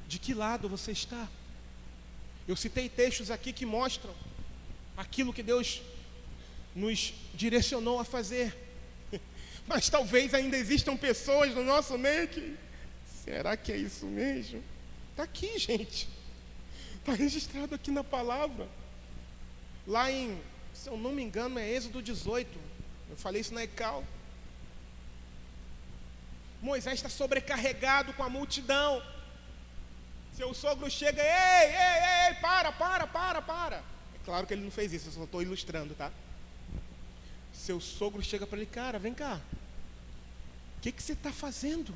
De que lado você está? Eu citei textos aqui que mostram aquilo que Deus nos direcionou a fazer. Mas talvez ainda existam pessoas no nosso meio que... Será que é isso mesmo? Está aqui, gente. Está registrado aqui na palavra. Lá em, se eu não me engano, é Êxodo 18. Eu falei isso na ECAL. Moisés está sobrecarregado com a multidão. Seu sogro chega, ei, para. É claro que ele não fez isso, eu só estou ilustrando, tá? Seu sogro chega para ele, cara, vem cá. O que você está fazendo?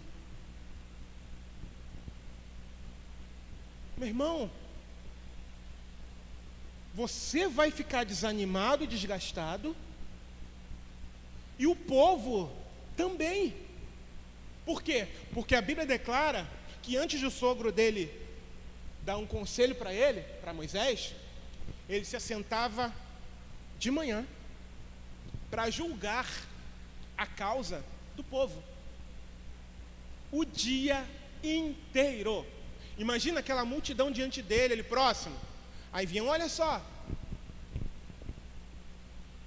Meu irmão, você vai ficar desanimado e desgastado, e o povo também. Por quê? Porque a Bíblia declara que antes do sogro dele dar um conselho para ele, para Moisés, ele se assentava de manhã para julgar a causa do povo o dia inteiro. Imagina aquela multidão diante dele, ele próximo. Aí vinham, olha só.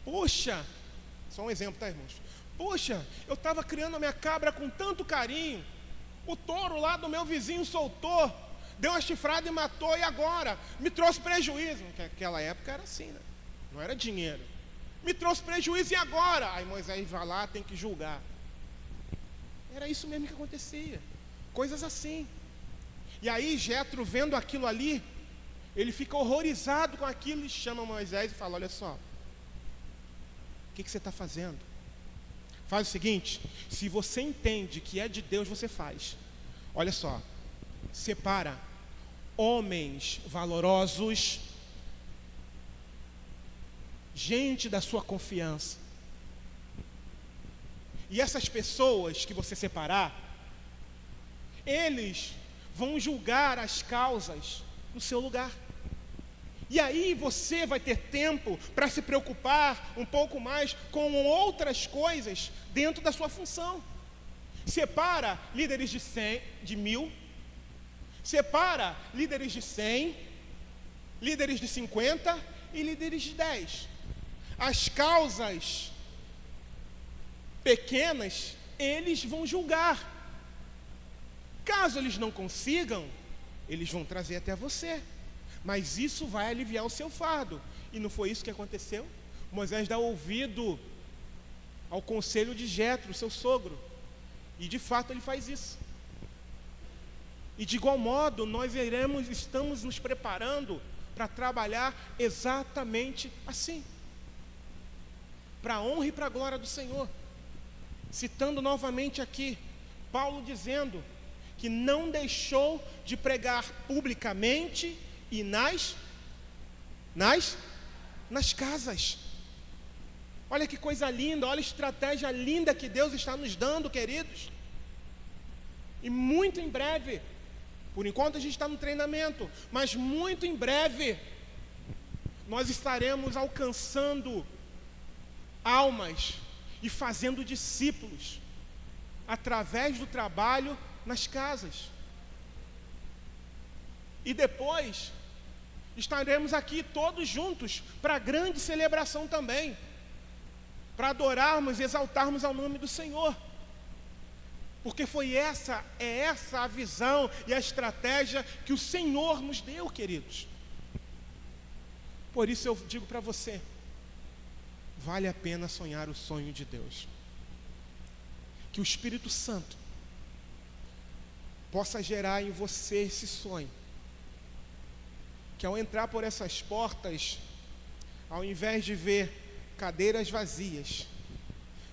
Poxa, só um exemplo, tá, irmãos? Poxa, eu estava criando a minha cabra com tanto carinho. O touro lá do meu vizinho soltou, deu uma chifrada e matou, e agora? Me trouxe prejuízo. Naquela época era assim, né? Não era dinheiro. Me trouxe prejuízo, e agora? Aí Moisés vai lá, tem que julgar. Era isso mesmo que acontecia. Coisas assim. E aí Jetro, vendo aquilo ali, ele fica horrorizado com aquilo e chama Moisés e fala, olha só, o que você está fazendo? Faz o seguinte, se você entende que é de Deus, você faz. Olha só, separa homens valorosos, gente da sua confiança. E essas pessoas que você separar, eles vão julgar as causas no seu lugar. E aí você vai ter tempo para se preocupar um pouco mais com outras coisas dentro da sua função. Separa líderes de 100, de 1000, separa líderes de 100, líderes de 50 e líderes de 10. As causas pequenas, eles vão julgar. Caso eles não consigam, eles vão trazer até você. Mas isso vai aliviar o seu fardo. E não foi isso que aconteceu? Moisés dá ouvido ao conselho de Jetro, seu sogro. E de fato ele faz isso. E de igual modo, nós estamos nos preparando para trabalhar exatamente assim. Para a honra e para a glória do Senhor. Citando novamente aqui, Paulo dizendo que não deixou de pregar publicamente e nas casas. Olha que coisa linda, olha a estratégia linda que Deus está nos dando, queridos. E muito em breve, por enquanto a gente está no treinamento, mas muito em breve, nós estaremos alcançando almas e fazendo discípulos, através do trabalho nas casas. E depois estaremos aqui todos juntos para a grande celebração também, para adorarmos e exaltarmos ao nome do Senhor, porque é essa a visão e a estratégia que o Senhor nos deu, queridos. Por isso eu digo para você, vale a pena sonhar o sonho de Deus, que o Espírito Santo possa gerar em você esse sonho, que ao entrar por essas portas, ao invés de ver cadeiras vazias,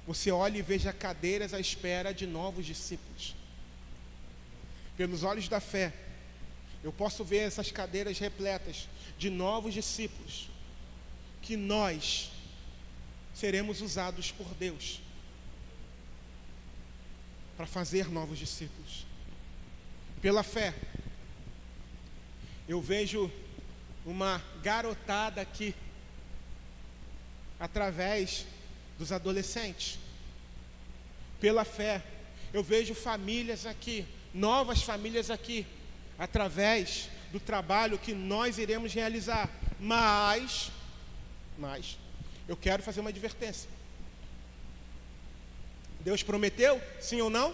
você olhe e veja cadeiras à espera de novos discípulos. Pelos olhos da fé, eu posso ver essas cadeiras repletas de novos discípulos, que nós seremos usados por Deus para fazer novos discípulos. Pela fé, Eu vejo uma garotada aqui, através dos adolescentes, pela fé. Eu vejo famílias aqui, novas famílias aqui, através do trabalho que nós iremos realizar. Mas, eu quero fazer uma advertência. Deus prometeu? Sim ou não?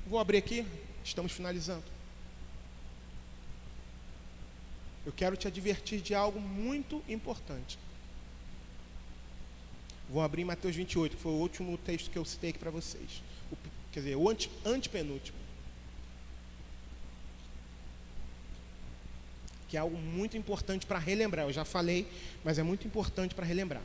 Vou abrir aqui, estamos finalizando. Eu quero te advertir de algo muito importante. Vou abrir em Mateus 28, que foi o último texto que eu citei aqui para vocês. Quer dizer, o antepenúltimo. Que é algo muito importante para relembrar. Eu já falei, mas é muito importante para relembrar.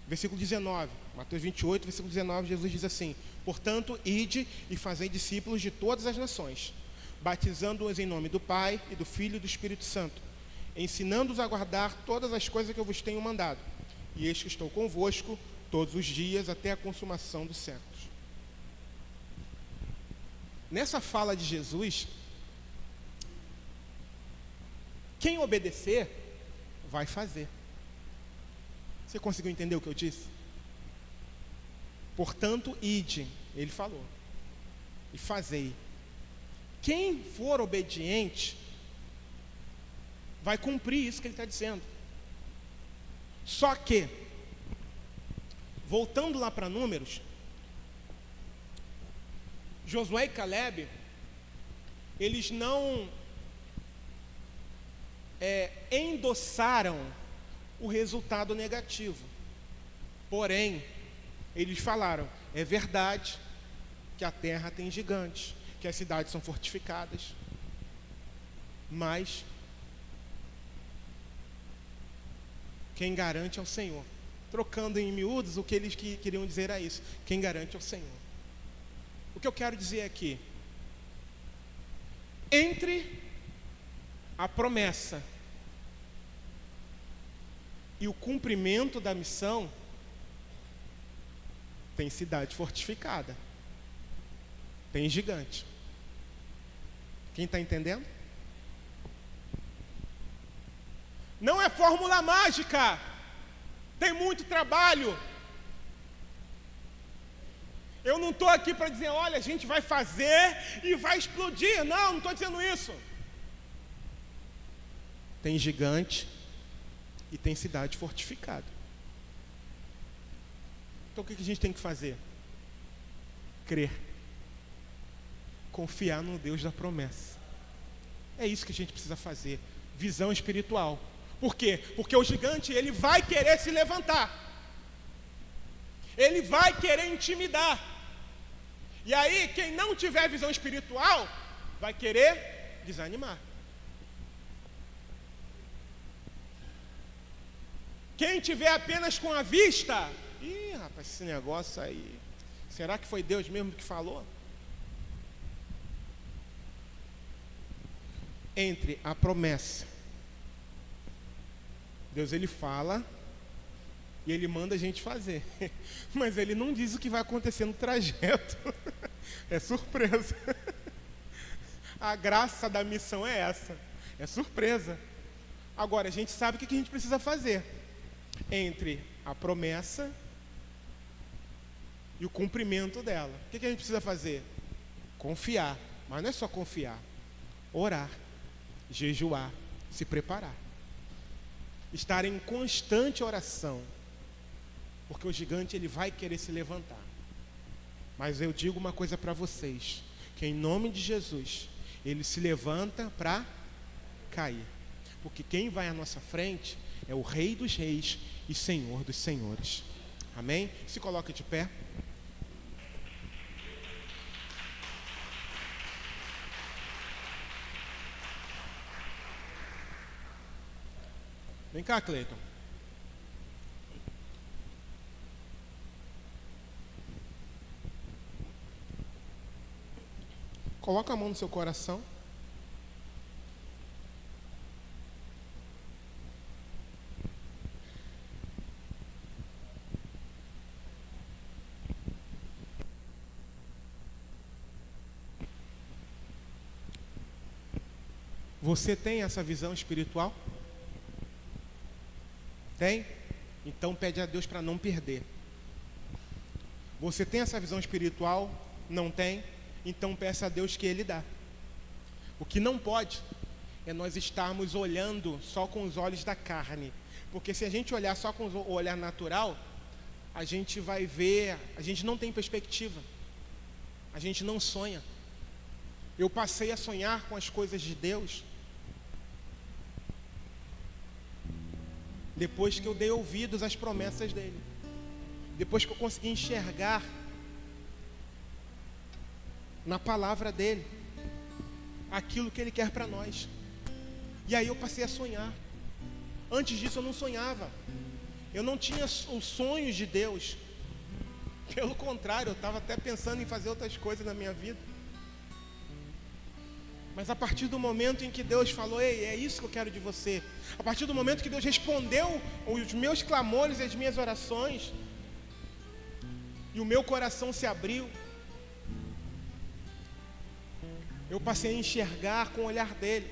Versículo 19, Mateus 28, versículo 19, Jesus diz assim: portanto, ide e fazei discípulos de todas as nações, batizando-os em nome do Pai, e do Filho e do Espírito Santo, ensinando-os a guardar todas as coisas que eu vos tenho mandado. E eis que estou convosco todos os dias, até a consumação dos séculos. Nessa fala de Jesus, quem obedecer, vai fazer. Você conseguiu entender o que eu disse? Portanto, ide, ele falou, e fazei. Quem for obediente, vai cumprir isso que ele está dizendo. Só que, voltando lá para Números, Josué e Caleb, eles não endossaram o resultado negativo. Porém, eles falaram: é verdade que a terra tem gigantes, que as cidades são fortificadas, mas quem garante é o Senhor. Trocando em miúdos, o que eles queriam dizer é isso: quem garante é o Senhor. O que eu quero dizer aqui, entre a promessa e o cumprimento da missão, tem cidade fortificada, tem gigante. Quem está entendendo? Não é fórmula mágica, tem muito trabalho. Eu não estou aqui para dizer: olha, a gente vai fazer e vai explodir. Não estou dizendo isso. Tem gigante e tem cidade fortificada. Então o que a gente tem que fazer? Crer. Confiar no Deus da promessa. É isso que a gente precisa fazer. Visão espiritual. Por quê? Porque o gigante, ele vai querer se levantar. Ele vai querer intimidar. E aí, quem não tiver visão espiritual, vai querer desanimar. Quem tiver apenas com a vista, rapaz, esse negócio aí, será que foi Deus mesmo que falou? Entre a promessa, Deus, ele fala e ele manda a gente fazer, mas ele não diz o que vai acontecer no trajeto. É surpresa. A graça da missão é essa, é surpresa. Agora, a gente sabe o que a gente precisa fazer entre a promessa e o cumprimento dela. O que a gente precisa fazer? Confiar, mas não é só confiar, orar, jejuar, se preparar, estar em constante oração, porque o gigante, ele vai querer se levantar. Mas eu digo uma coisa para vocês, que em nome de Jesus, ele se levanta para cair, porque quem vai à nossa frente é o Rei dos Reis e Senhor dos Senhores. Amém? Se coloque de pé. Vem cá, Cleiton. Coloca a mão no seu coração. Você tem essa visão espiritual? Tem? Então pede a Deus para não perder. Você tem essa visão espiritual? Não tem? Então peça a Deus que Ele dá. O que não pode é nós estarmos olhando só com os olhos da carne. Porque se a gente olhar só com o olhar natural, a gente vai ver, a gente não tem perspectiva. A gente não sonha. Eu passei a sonhar com as coisas de Deus depois que eu dei ouvidos às promessas dele. Depois que eu consegui enxergar na palavra dele aquilo que ele quer para nós. E aí eu passei a sonhar. Antes disso eu não sonhava. Eu não tinha os sonhos de Deus. Pelo contrário, eu estava até pensando em fazer outras coisas na minha vida. Mas a partir do momento em que Deus falou: ei, é isso que eu quero de você. A partir do momento que Deus respondeu os meus clamores e as minhas orações, e o meu coração se abriu, eu passei a enxergar com o olhar dele.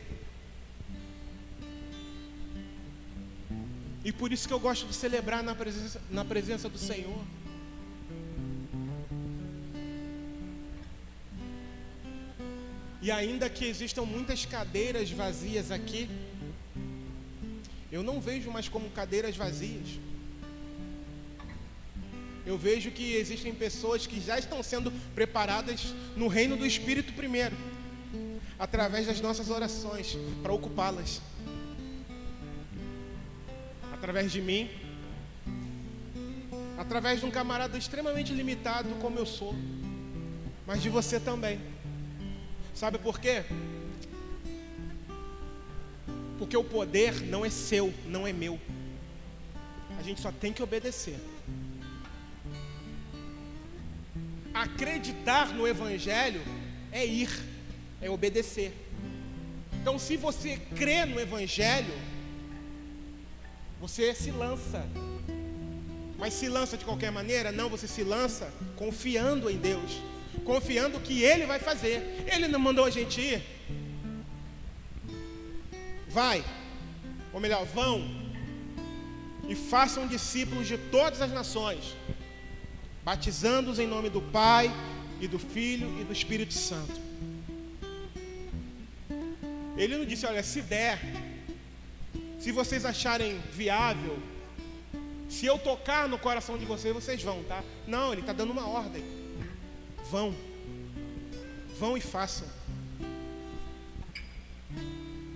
E por isso que eu gosto de celebrar na presença do Senhor. E ainda que existam muitas cadeiras vazias aqui, eu não vejo mais como cadeiras vazias. Eu vejo que existem pessoas que já estão sendo preparadas no reino do Espírito primeiro, através das nossas orações, para ocupá-las. Através de mim, através de um camarada extremamente limitado como eu sou, mas de você também. Sabe por quê? Porque o poder não é seu, não é meu. A gente só tem que obedecer. Acreditar no Evangelho é ir, é obedecer. Então, se você crê no Evangelho, você se lança. Mas se lança de qualquer maneira? Não, você se lança confiando em Deus, confiando que Ele vai fazer. Ele não mandou a gente ir? Vai, ou melhor, vão e façam discípulos de todas as nações, batizando-os em nome do Pai e do Filho e do Espírito Santo. Ele não disse: olha, se der, se vocês acharem viável, se eu tocar no coração de vocês, vocês vão, tá? Não, ele está dando uma ordem. Vão e façam.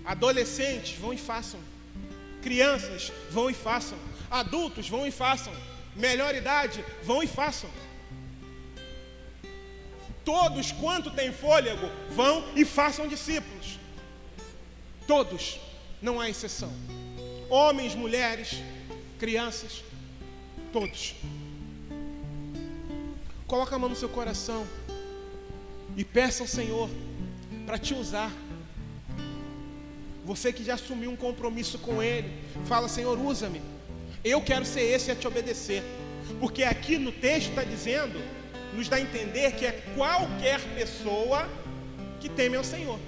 Adolescentes, vão e façam. Crianças, vão e façam. Adultos, vão e façam. Melhor idade, vão e façam. Todos quanto têm fôlego, vão e façam discípulos. Todos, não há exceção. Homens, mulheres, crianças, todos. Coloca a mão no seu coração e peça ao Senhor para te usar. Você que já assumiu um compromisso com Ele, fala: Senhor, usa-me. Eu quero ser esse a te obedecer. Porque aqui no texto está dizendo, nos dá a entender que é qualquer pessoa que teme ao Senhor.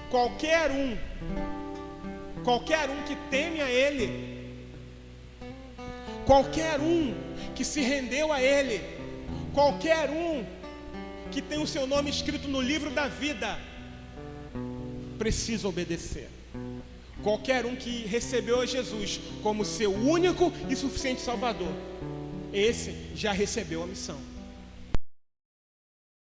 Qualquer um que teme a Ele, qualquer um que se rendeu a Ele, qualquer um que tem o seu nome escrito no livro da vida, precisa obedecer. Qualquer um que recebeu a Jesus como seu único e suficiente Salvador, esse já recebeu a missão.